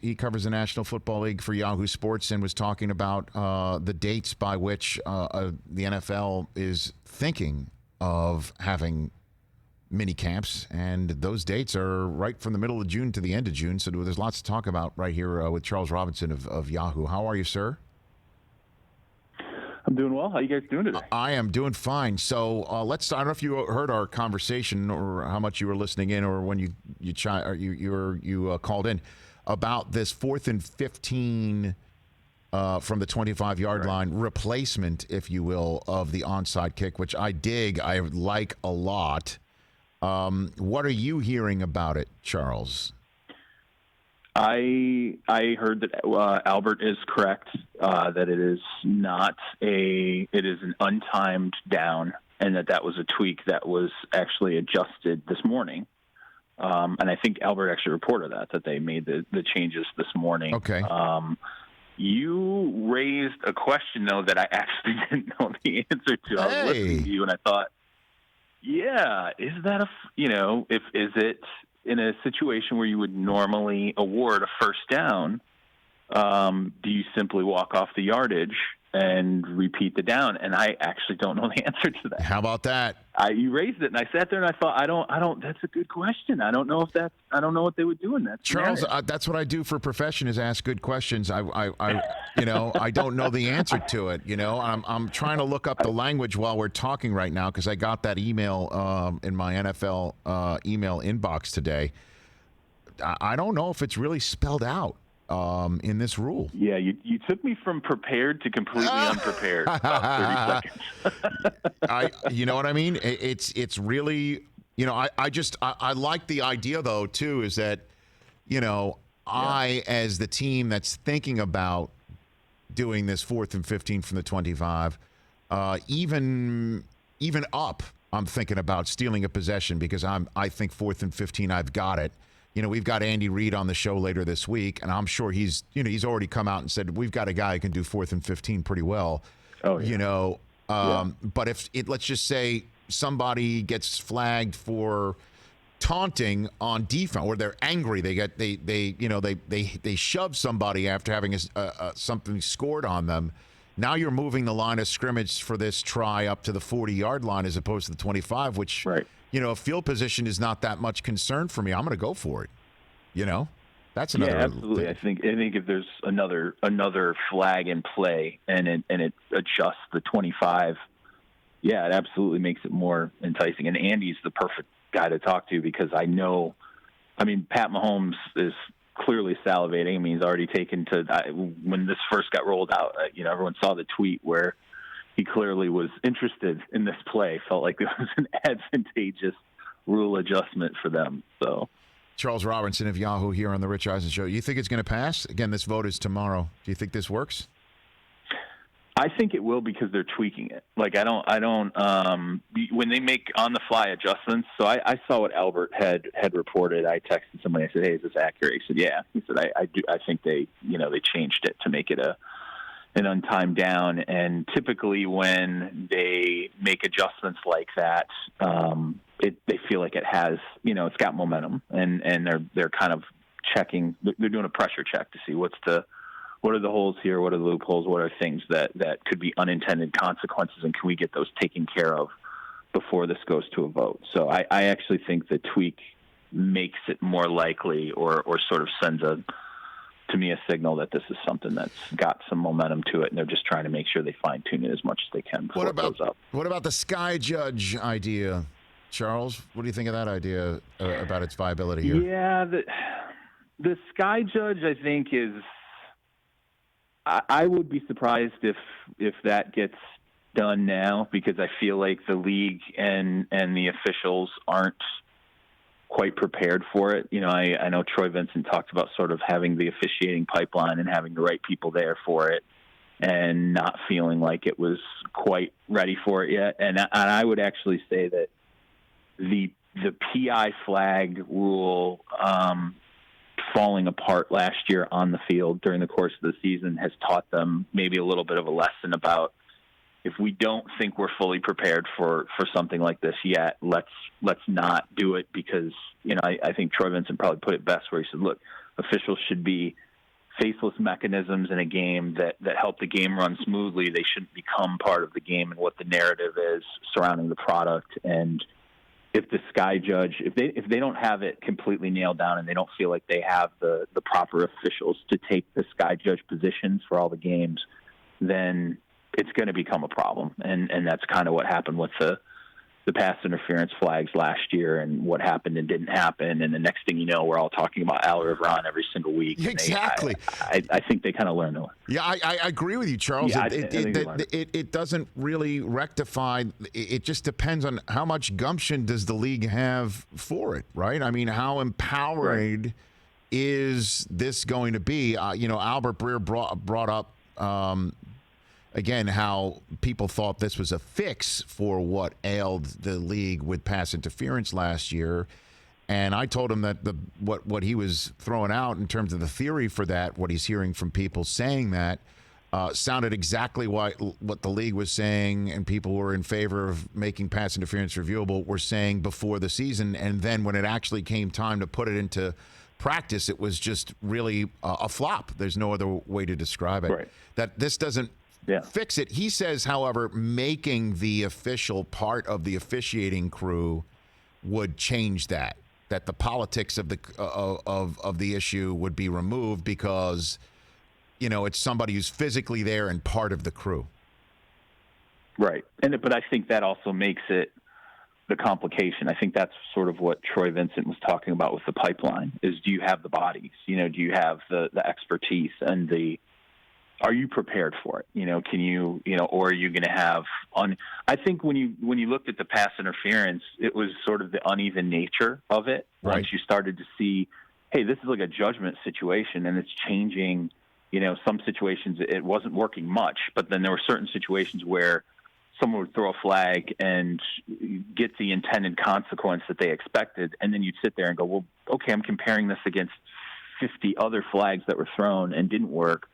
He covers the National Football League for Yahoo Sports and was talking about the dates by which the NFL is thinking of having mini camps, and those dates are right from the middle of June to the end of June. So there's lots to talk about right here with Charles Robinson of Yahoo. How are you, sir? I'm doing well. How you guys doing today? I am doing fine. So let's. I don't know if you heard our conversation or how much you were listening in, or when you called in about this 4th and 15 from the 25-yard line replacement, if you will, of the onside kick, which I dig. I like a lot. What are you hearing about it, Charles? I heard that Albert is correct, that it is an untimed down, and that was a tweak that was actually adjusted this morning. And I think Albert actually reported that they made the changes this morning. Okay. You raised a question, though, that I actually didn't know the answer to. I was listening to you, and I thought, yeah, is that is it in a situation where you would normally award a first down, do you simply walk off the yardage and repeat the down? And I actually don't know the answer to that. How about that? You raised it, and I sat there and I thought, I don't. That's a good question. I don't know what they would do in that. Charles, that's what I do for profession, is ask good questions. I don't know the answer to it. I'm trying to look up the language while we're talking right now, because I got that email in my NFL email inbox today. I don't know if it's really spelled out in this rule. Yeah, you took me from prepared to completely unprepared. About 30 seconds. You know what I mean? It's really, I like the idea, though, too, is that, I, as the team that's thinking about doing this 4th and 15 from the 25, even up, I'm thinking about stealing a possession, because I think 4th and 15, I've got it. We've got Andy Reid on the show later this week, and I'm sure he's already come out and said, we've got a guy who can do 4th and 15 pretty well. Oh, yeah. But if let's just say somebody gets flagged for taunting on defense, or they're angry, they shove somebody after having something scored on them. Now you're moving the line of scrimmage for this try up to the 40-yard line as opposed to the 25, which, field position is not that much concern for me. I'm going to go for it. That's another. Yeah, absolutely. Thing. I think if there's another flag in play and it adjusts the 25, yeah, it absolutely makes it more enticing. And Andy's the perfect guy to talk to, because Pat Mahomes is clearly salivating. He's already taken to when this first got rolled out. Everyone saw the tweet where he clearly was interested in this play. Felt like it was an advantageous rule adjustment for them. So, Charles Robinson of Yahoo here on the Rich Eisen Show. You think it's going to pass? Again, this vote is tomorrow. Do you think this works? I think it will, because they're tweaking it. When they make on the fly adjustments. So I saw what Albert had reported. I texted somebody. I said, "Hey, is this accurate?" He said, "Yeah." He said, "I do. I think they changed it to make it an untimed down. And typically when they make adjustments like that, they feel like it has, it's got momentum, and they're kind of checking. They're doing a pressure check to see what are the holes here, what are the loopholes, what are things that could be unintended consequences, and can we get those taken care of before this goes to a vote?" So I actually think the tweak makes it more likely, or sort of sends a signal that this is something that's got some momentum to it, and they're just trying to make sure they fine-tune it as much as they can before it goes up. What about the sky judge idea, Charles? What do you think of that idea about its viability here? Yeah, the sky judge, I think, is... I would be surprised if that gets done now, because I feel like the league and the officials aren't quite prepared for it. I know Troy Vincent talked about sort of having the officiating pipeline and having the right people there for it, and not feeling like it was quite ready for it yet. And I would actually say that the PI flag rule falling apart last year on the field during the course of the season has taught them maybe a little bit of a lesson about, if we don't think we're fully prepared for something like this yet, let's not do it, because I think Troy Vincent probably put it best, where he said, look, officials should be faceless mechanisms in a game that help the game run smoothly, they shouldn't become part of the game and what the narrative is surrounding the product. And if the Sky Judge, if they don't have it completely nailed down and they don't feel like they have the proper officials to take the Sky Judge positions for all the games, then it's going to become a problem. And that's kind of what happened with the pass interference flags last year and what happened and didn't happen. And the next thing you know, we're all talking about Al Rivron every single week. Exactly. I think they kind of learned it. Yeah, I agree with you, Charles. Yeah, it doesn't really rectify. It just depends on how much gumption does the league have for it, right? I mean, how empowered is this going to be? Albert Breer brought up, again, how people thought this was a fix for what ailed the league with pass interference last year. And I told him that what he was throwing out in terms of the theory for that, what he's hearing from people saying that, sounded exactly what the league was saying and people were in favor of making pass interference reviewable were saying before the season. And then when it actually came time to put it into practice, it was just really a flop. There's no other way to describe it. Right. That this doesn't fix it. He says, however, making the official part of the officiating crew would change that the politics of the issue would be removed because, it's somebody who's physically there and part of the crew. Right. But I think that also makes it the complication. I think that's sort of what Troy Vincent was talking about with the pipeline is, do you have the bodies? Do you have the expertise and are you prepared for it? Can you, or are you going to have I think when you looked at the pass interference, it was sort of the uneven nature of it. Right. Once you started to see, hey, this is like a judgment situation and it's changing, some situations it wasn't working much, but then there were certain situations where someone would throw a flag and get the intended consequence that they expected. And then you'd sit there and go, well, okay, I'm comparing this against 50 other flags that were thrown and didn't work.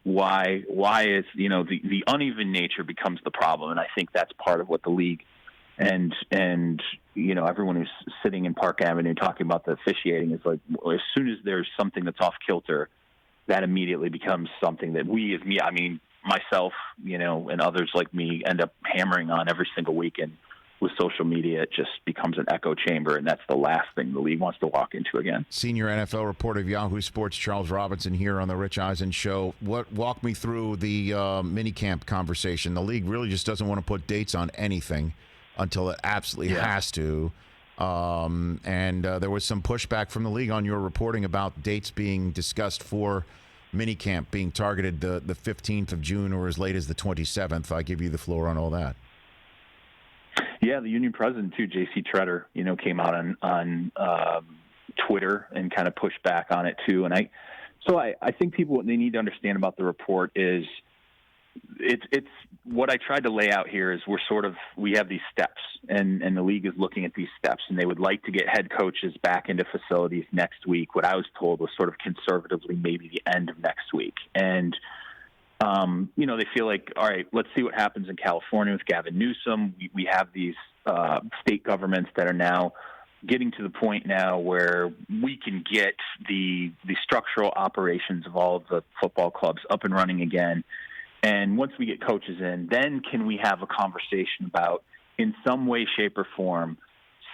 Why is, the uneven nature becomes the problem. And I think that's part of what the league and everyone who's sitting in Park Avenue talking about the officiating is like, well, as soon as there's something that's off kilter, that immediately becomes something that myself, and others like me end up hammering on every single weekend. With social media, it just becomes an echo chamber, and that's the last thing the league wants to walk into again. Senior NFL reporter of Yahoo Sports, Charles Robinson, here on the Rich Eisen Show. Walk me through the minicamp conversation. The league really just doesn't want to put dates on anything until it absolutely has to. And there was some pushback from the league on your reporting about dates being discussed for minicamp being targeted the 15th of June or as late as the 27th. I give you the floor on all that. Yeah, the union president too, J.C. Treader, came out on Twitter and kind of pushed back on it too. And I think people, what they need to understand about the report is it's what I tried to lay out here is we have these steps and the league is looking at these steps and they would like to get head coaches back into facilities next week. What I was told was sort of conservatively maybe the end of next week. And they feel like, all right, let's see what happens in California with Gavin Newsom. We have these state governments that are now getting to the point now where we can get the structural operations of all of the football clubs up and running again. And once we get coaches in, then can we have a conversation about, in some way, shape, or form,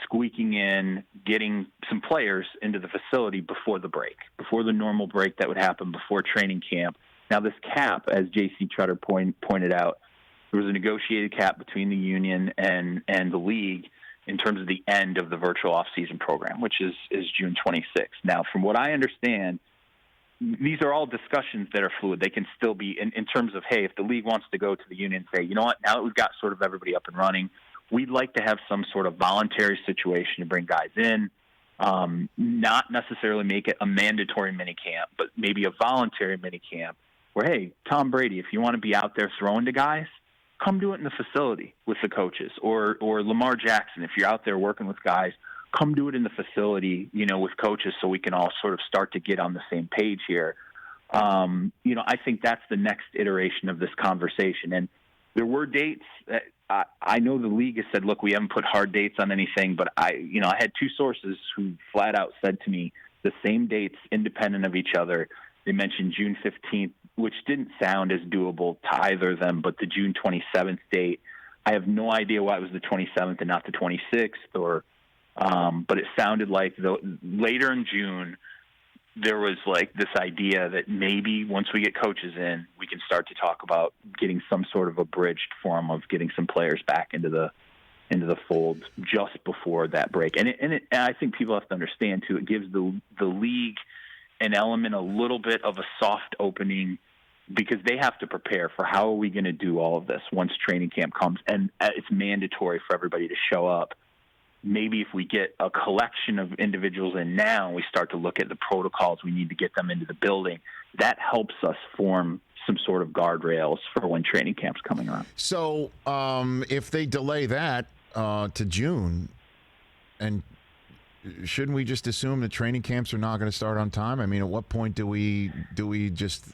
squeaking in, getting some players into the facility before the break, before the normal break that would happen before training camp. Now, this cap, as J.C. Treader pointed out, there was a negotiated cap between the union and the league in terms of the end of the virtual off-season program, which is June 26th. Now, from what I understand, these are all discussions that are fluid. They can still be in terms of, hey, if the league wants to go to the union and say, you know what, now that we've got sort of everybody up and running, we'd like to have some sort of voluntary situation to bring guys in. Not necessarily make it a mandatory minicamp, but maybe a voluntary minicamp where, hey, Tom Brady, if you want to be out there throwing to guys, come do it in the facility with the coaches. Or Lamar Jackson, if you're out there working with guys, come do it in the facility, with coaches so we can all sort of start to get on the same page here. I think that's the next iteration of this conversation. And there were dates. I know the league has said, look, we haven't put hard dates on anything, but I had two sources who flat out said to me the same dates independent of each other They mentioned June 15th, which didn't sound as doable to either of them, but the June 27th date, I have no idea why it was the 27th and not the 26th, but it sounded like later in June, there was like this idea that maybe once we get coaches in, we can start to talk about getting some sort of abridged form of getting some players back into the fold just before that break. And I think people have to understand too, it gives the league an element, a little bit of a soft opening, because they have to prepare for how are we going to do all of this once training camp comes, and it's mandatory for everybody to show up. Maybe if we get a collection of individuals in now, we start to look at the protocols we need to get them into the building. That helps us form some sort of guardrails for when training camp's coming around. So if they delay that to June, and shouldn't we just assume that training camps are not going to start on time? I mean, at what point do we just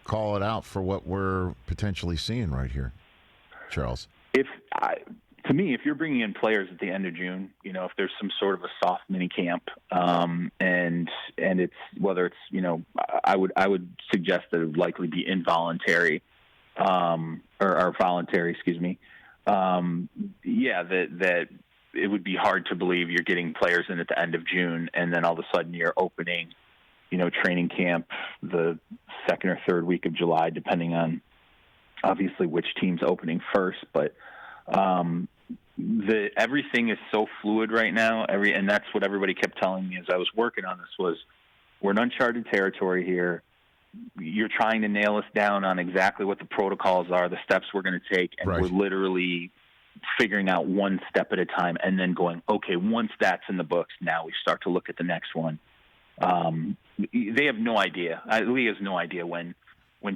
call it out for what we're potentially seeing right here, Charles? To me, if you're bringing in players at the end of June, if there's some sort of a soft mini camp, and it's whether it's I would suggest that it would likely be involuntary, or voluntary, excuse me. That it would be hard to believe you're getting players in at the end of June, and then all of a sudden you're opening, training camp the second or third week of July, depending on obviously which team's opening first, but. Everything is so fluid right now. And that's what everybody kept telling me as I was working on this was, we're in uncharted territory here. You're trying to nail us down on exactly what the protocols are, the steps we're going to take, and right. We're literally figuring out one step at a time, and then going, okay, once that's in the books, now we start to look at the next one. They have no idea. The league has no idea when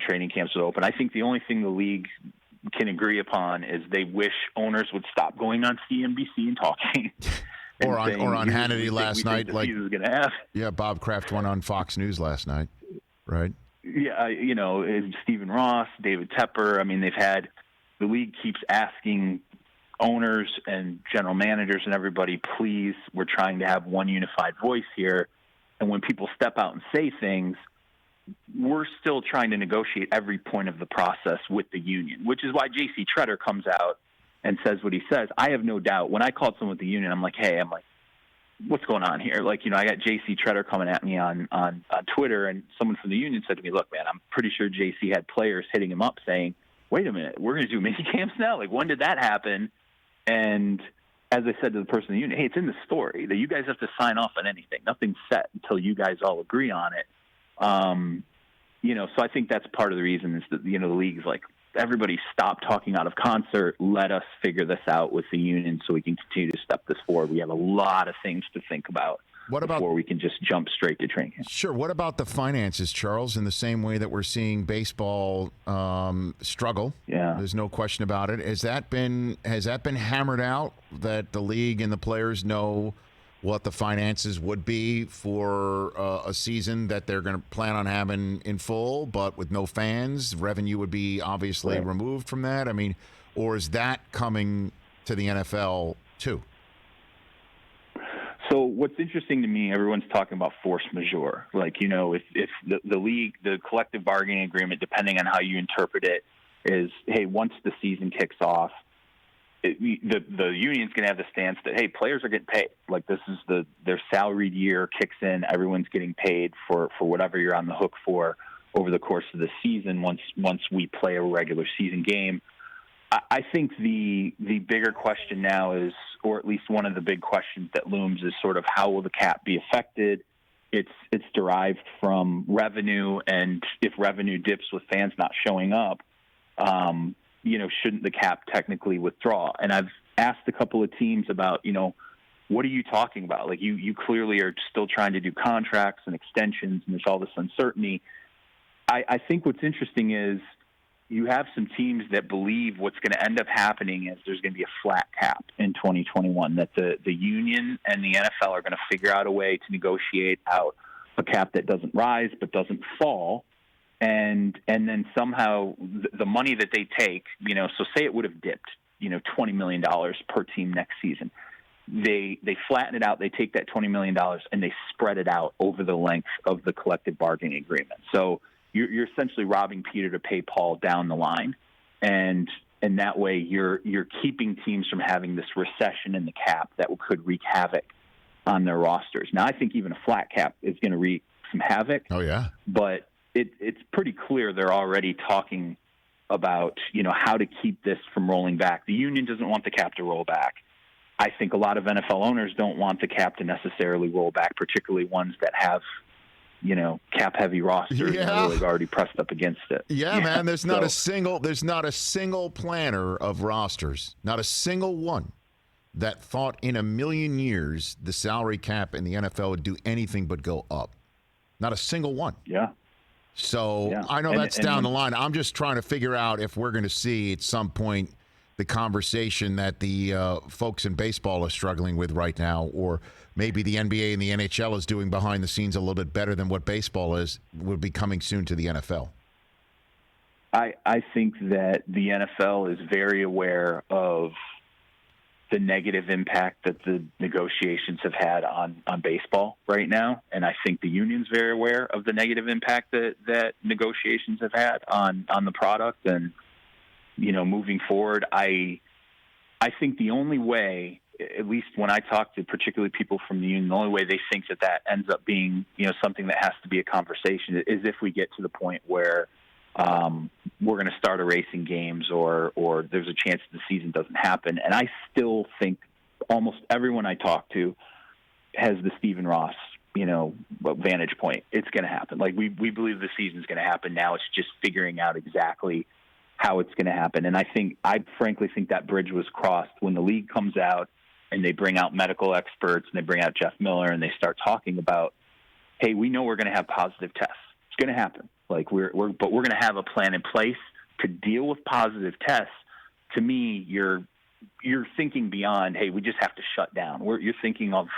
training camps will open. I think the only thing the league can agree upon is they wish owners would stop going on CNBC and talking. And or on Hannity last night. Like, have. Yeah, Bob Kraft went on Fox News last night, right? Yeah, Stephen Ross, David Tepper. I mean, the league keeps asking owners and general managers and everybody, please, we're trying to have one unified voice here. And when people step out and say things, we're still trying to negotiate every point of the process with the union, which is why J.C. Treader comes out and says what he says. I have no doubt. When I called someone with the union, I'm like, what's going on here? Like, I got J.C. Treader coming at me on Twitter, and someone from the union said to me, look, man, I'm pretty sure J.C. had players hitting him up saying, wait a minute, we're going to do mini camps now? Like, when did that happen? And as I said to the person in the union, hey, it's in the story that you guys have to sign off on anything. Nothing's set until you guys all agree on it. So I think that's part of the reason is that, the league's like, everybody stop talking out of concert. Let us figure this out with the union so we can continue to step this forward. We have a lot of things to think about before we can just jump straight to training camp. Sure. What about the finances, Charles, in the same way that we're seeing baseball struggle? Yeah. There's no question about it. Has that been hammered out, that the league and the players know what the finances would be for a season that they're going to plan on having in full, but with no fans? Revenue would be obviously removed from that. I mean, or is that coming to the NFL too? So what's interesting to me, everyone's talking about force majeure. Like, if the league, the collective bargaining agreement, depending on how you interpret it, is, hey, once the season kicks off, the union's going to have the stance that, hey, players are getting paid. Like, this is their salaried year kicks in. Everyone's getting paid for whatever you're on the hook for over the course of the season. Once we play a regular season game, I think the bigger question now is, or at least one of the big questions that looms, is sort of how will the cap be affected? It's derived from revenue, and if revenue dips with fans not showing up, shouldn't the cap technically withdraw? And I've asked a couple of teams about, what are you talking about? Like, you clearly are still trying to do contracts and extensions, and there's all this uncertainty. I think what's interesting is you have some teams that believe what's going to end up happening is there's going to be a flat cap in 2021, that the union and the NFL are going to figure out a way to negotiate out a cap that doesn't rise but doesn't fall. And then somehow the money that they take, so say it would have dipped, $20 million per team next season. they flatten it out. They take that $20 million and they spread it out over the length of the collective bargaining agreement. So you're essentially robbing Peter to pay Paul down the line, and that way you're keeping teams from having this recession in the cap that could wreak havoc on their rosters. Now, I think even a flat cap is going to wreak some havoc. Oh yeah, but it's pretty clear they're already talking about how to keep this from rolling back. The union doesn't want the cap to roll back. I think a lot of NFL owners don't want the cap to necessarily roll back, particularly ones that have cap-heavy rosters really already pressed up against it. Yeah, man. There's not a single planner of rosters, not a single one, that thought in a million years the salary cap in the NFL would do anything but go up. Not a single one. Yeah. So I know that's down the line. I'm just trying to figure out if we're going to see at some point the conversation that the folks in baseball are struggling with right now, or maybe the NBA and the NHL is doing behind the scenes a little bit better than what baseball is, will be coming soon to the NFL. I think that the NFL is very aware of the negative impact that the negotiations have had on baseball right now. And I think the union's very aware of the negative impact that negotiations have had on the product. And, moving forward, I think the only way, at least when I talk to particularly people from the union, the only way they think that ends up being, something that has to be a conversation is if we get to the point where we're going to start erasing games or there's a chance the season doesn't happen. And I still think almost everyone I talk to has the Stephen Ross, vantage point. It's going to happen. Like we believe the season's going to happen. Now it's just figuring out exactly how it's going to happen. And I frankly think that bridge was crossed when the league comes out and they bring out medical experts and they bring out Jeff Miller and they start talking about, hey, we know we're going to have positive tests. It's going to happen. Like but we're going to have a plan in place to deal with positive tests. To me, you're thinking beyond, hey, we just have to shut down. You're thinking of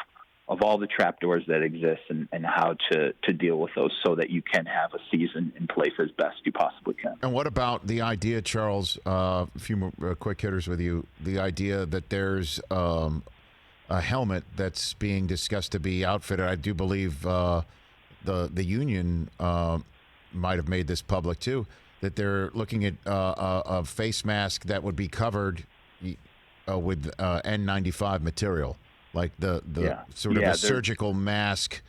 all the trapdoors that exist and how to deal with those so that you can have a season in place as best you possibly can. And what about the idea, Charles, a few more quick hitters with you, the idea that there's a helmet that's being discussed to be outfitted? I do believe the union might have made this public too, that they're looking at a face mask that would be covered with N95 material, like the sort of a surgical mask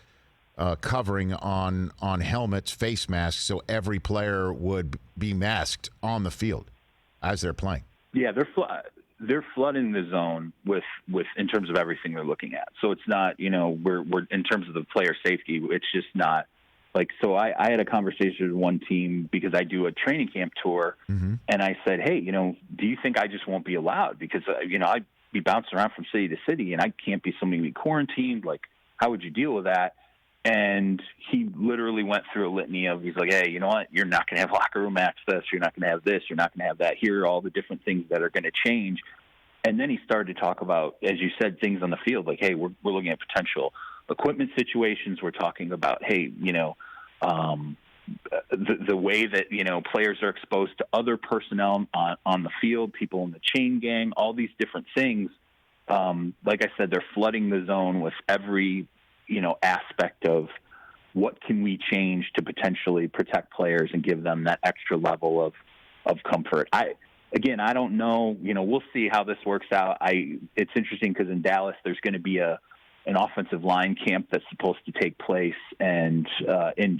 covering on helmets, face masks, so every player would be masked on the field as they're playing. Yeah, they're flooding the zone with in terms of everything they're looking at. So it's not, we're in terms of the player safety, it's just not. Like, so I had a conversation with one team because I do a training camp tour, and I said, hey, do you think I just won't be allowed? Because, I'd be bouncing around from city to city, and I can't be somebody to be quarantined. Like, how would you deal with that? And he literally went through a litany of, he's like, hey, you know what? You're not going to have locker room access. You're not going to have this. You're not going to have that. Here are all the different things that are going to change. And then he started to talk about, as you said, things on the field, like, hey, we're looking at potential equipment situations. We're talking about, hey, the way that, players are exposed to other personnel on the field, people in the chain gang, all these different things. Like I said, they're flooding the zone with every, aspect of what can we change to potentially protect players and give them that extra level of comfort. I don't know, we'll see how this works out. It's interesting because in Dallas, there's going to be an offensive line camp that's supposed to take place in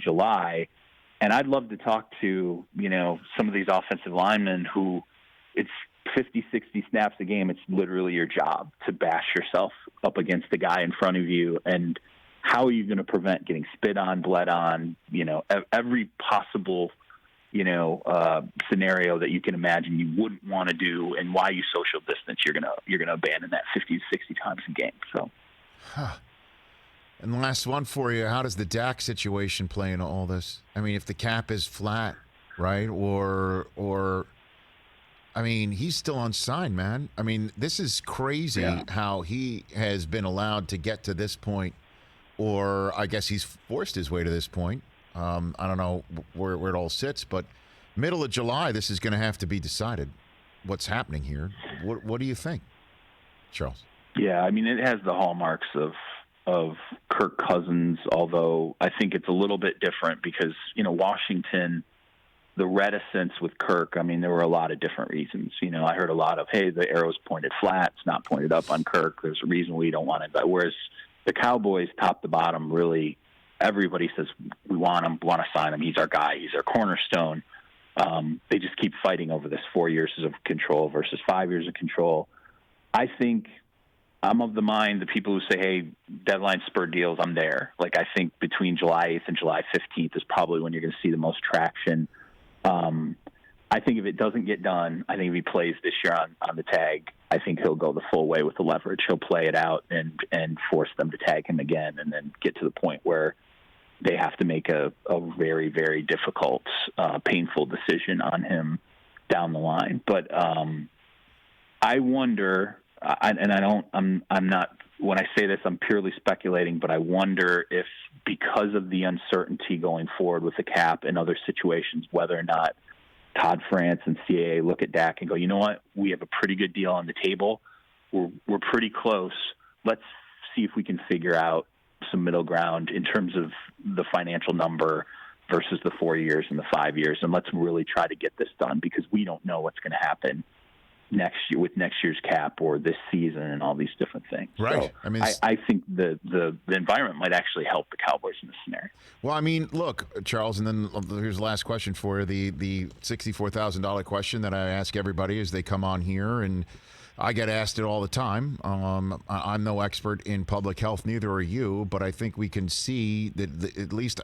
July. And I'd love to talk to, some of these offensive linemen who it's 50, 60 snaps a game. It's literally your job to bash yourself up against the guy in front of you. And how are you going to prevent getting spit on, bled on, every possible, scenario that you can imagine you wouldn't want to do, and why you social distance, you're going to abandon that 50 to 60 times a game. So. And the last one for you, how does the Dak situation play into all this? I mean, if the cap is flat, right? Or I mean, he's still unsigned, man. I mean, this is crazy how he has been allowed to get to this point, or I guess he's forced his way to this point. I don't know where it all sits, but middle of July, this is going to have to be decided. What's happening here? What do you think, Charles? Yeah, I mean, it has the hallmarks of Kirk Cousins, although I think it's a little bit different because, Washington, the reticence with Kirk, I mean, there were a lot of different reasons. I heard a lot of, hey, the arrow's pointed flat, it's not pointed up on Kirk. There's a reason we don't want it. But whereas the Cowboys, top to bottom, really, everybody says, we want him, want to sign him. He's our guy. He's our cornerstone. They just keep fighting over this 4 years of control versus 5 years of control. I think I'm of the mind, the people who say, hey, deadline spur deals, I'm there. Like, I think between July 8th and July 15th is probably when you're going to see the most traction. I think if it doesn't get done, I think if he plays this year on the tag, I think he'll go the full way with the leverage. He'll play it out and force them to tag him again and then get to the point where they have to make a very, very difficult, painful decision on him down the line. But I wonder, I'm not, when I say this, I'm purely speculating, but I wonder if because of the uncertainty going forward with the cap and other situations, whether or not Todd France and CAA look at Dak and go, you know what, we have a pretty good deal on the table. We're pretty close. Let's see if we can figure out some middle ground in terms of the financial number versus the 4 years and the 5 years. And let's really try to get this done because we don't know what's going to happen next year with next year's cap or this season and all these different things. Right. So I mean, I think the environment might actually help the Cowboys in this scenario. Well, I mean, look, Charles, and then here's the last question for you. The $64,000 question that I ask everybody as they come on here, and I get asked it all the time. I'm no expert in public health, neither are you, but I think we can see that at least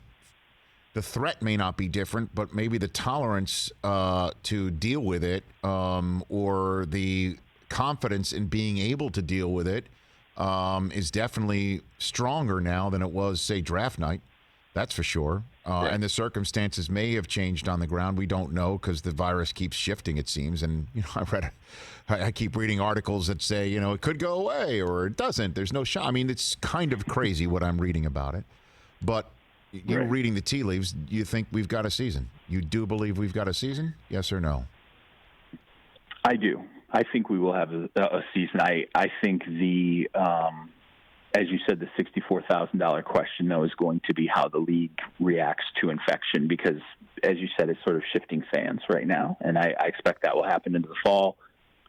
the threat may not be different, but maybe the tolerance to deal with it or the confidence in being able to deal with it is definitely stronger now than it was, say, draft night. That's for sure. Right. And the circumstances may have changed on the ground. We don't know because the virus keeps shifting, it seems. And, I keep reading articles that say, it could go away or it doesn't. There's no shot. I mean, it's kind of crazy what I'm reading about it. But Right. reading the tea leaves, you think we've got a season? You do believe we've got a season? Yes or no? I do. I think we will have a season. I think the, as you said, the $64,000 question, though, is going to be how the league reacts to infection because, as you said, it's sort of shifting sands right now. And I expect that will happen into the fall.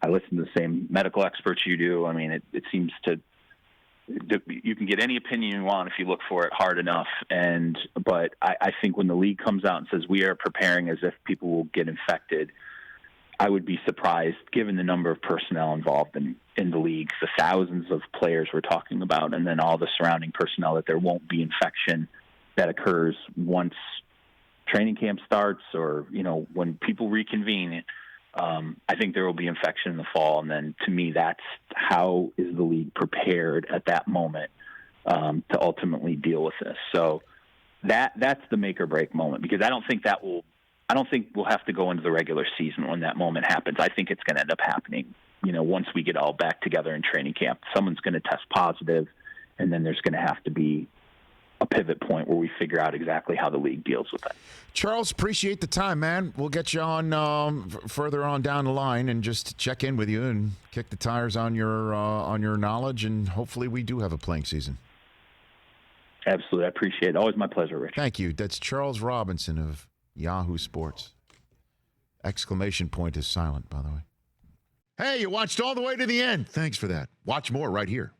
I listen to the same medical experts you do. I mean, it seems to you can get any opinion you want if you look for it hard enough. But I think when the league comes out and says we are preparing as if people will get infected, I would be surprised, given the number of personnel involved in the league, the thousands of players we're talking about, and then all the surrounding personnel, that there won't be infection that occurs once training camp starts or, when people reconvene. I think there will be infection in the fall, and then to me, that's how is the league prepared at that moment to ultimately deal with this. So that's the make or break moment because I don't think we'll have to go into the regular season when that moment happens. I think it's going to end up happening, once we get all back together in training camp. Someone's going to test positive, and then there's going to have to be a pivot point where we figure out exactly how the league deals with it. Charles, appreciate the time, man. We'll get you on further on down the line and just check in with you and kick the tires on your knowledge, and hopefully we do have a playing season. Absolutely. I appreciate it. Always my pleasure, Rich. Thank you. That's Charles Robinson of Yahoo Sports. Exclamation point is silent, by the way. Hey, you watched all the way to the end. Thanks for that. Watch more right here.